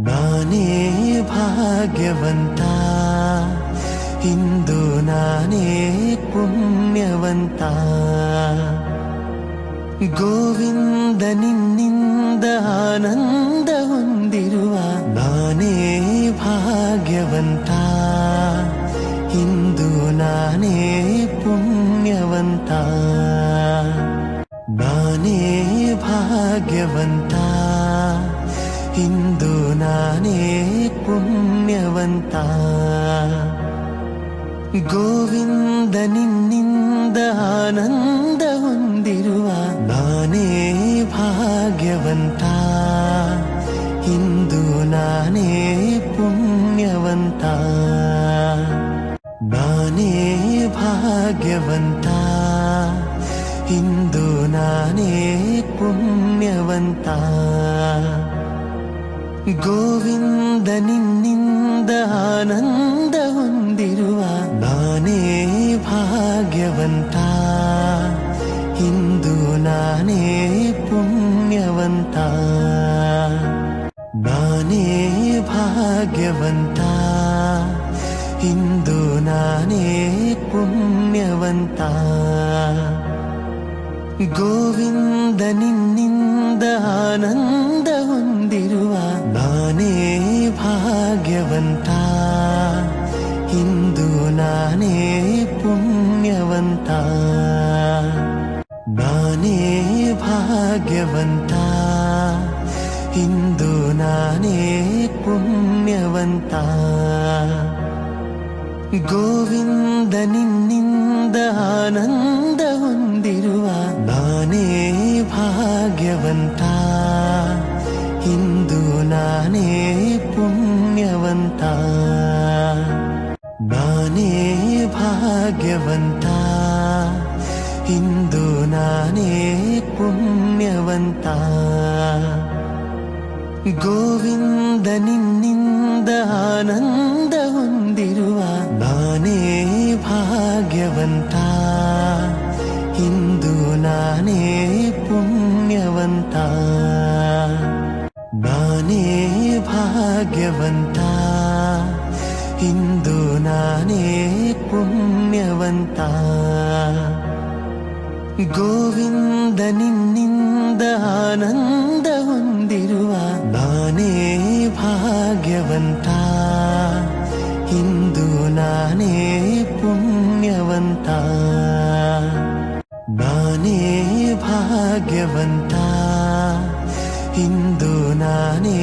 ನಾನೇ ಭಾಗ್ಯವಂತ, ಇಂದು ನಾನೇ ಪುಣ್ಯವಂತ. ಗೋವಿಂದ ನಿನ್ನಿಂದ ಆನಂದ ಹೊಂದಿರುವ ನಾನೇ ಭಾಗ್ಯವಂತ, ಇಂದು ನಾನೇ ಪುಣ್ಯವಂತ. ನಾನೇ ಭಾಗ್ಯವಂತ, ಇಂದು ನಾನೇ ಪುಣ್ಯವಂತ. ಗೋವಿಂದ ನಿನ್ನಿಂದ ಆನಂದ ಹೊಂದಿರುವ ನಾನೇ ಭಾಗ್ಯವಂತ, ಇಂದು ನಾನೇ ಪುಣ್ಯವಂತ. ನಾನೇ ಭಾಗ್ಯವಂತ, ಇಂದು ನಾನೇ ಪುಣ್ಯವಂತ. ಗೋವಿಂದ ನಿನ್ನಿಂದ ಆನಂದ ಹೊಂದಿರುವ ನಾನೇ ಭಾಗ್ಯವಂತ, ಇಂದು ನಾನೇ ಪುಣ್ಯವಂತ. ನಾನೇ ಭಾಗ್ಯವಂತ, ಇಂದು ನಾನೇ ಪುಣ್ಯವಂತ. ಗೋವಿಂದ ನಿನ್ನಿಂದ ಆನಂದ ಹೊಂದಿರುವ ನಾನೇ ಭಾಗ್ಯವಂತ, ಇಂದು ನಾನೇ ಪುಣ್ಯವಂತ. ನಾನೇ ಭಾಗ್ಯವಂತ, ಇಂದು ನಾನೇ ಪುಣ್ಯವಂತ. ಗೋವಿಂದ ನಿನ್ನಿಂದ ಆನಂದ ಹೊಂದಿರುವ ನಾನೇ ಭಾಗ್ಯವಂತ, ಇಂದು ನಾನೇ ಪುಣ್ಯವಂತ. ನಾನೇ ಭಾಗ್ಯವಂತ, ಇಂದು ನಾನೇ ಪುಣ್ಯವಂತ. ಗೋವಿಂದ ನಿನ್ನಿಂದ ಆನಂದ ಹೊಂದಿರುವ ನಾನೇ ಭಾಗ್ಯವಂತ, ಇಂದು ನಾನೇ ಪುಣ್ಯವಂತ. ನಾನೇ ಭಾಗ್ಯವಂತ, ಇಂದು ನಾನೇ ಪುಣ್ಯವಂತ. ಗೋವಿಂದ ನಿನ್ನಿಂದ ಆನಂದ ಹೊಂದಿರುವ ನಾನೇ ಭಾಗ್ಯವಂತ, ಇಂದು ನಾನೇ ಪುಣ್ಯವಂತ. ನಾನೇ ಭಾಗ್ಯವಂತ, ಇಂದು ನಾನೇ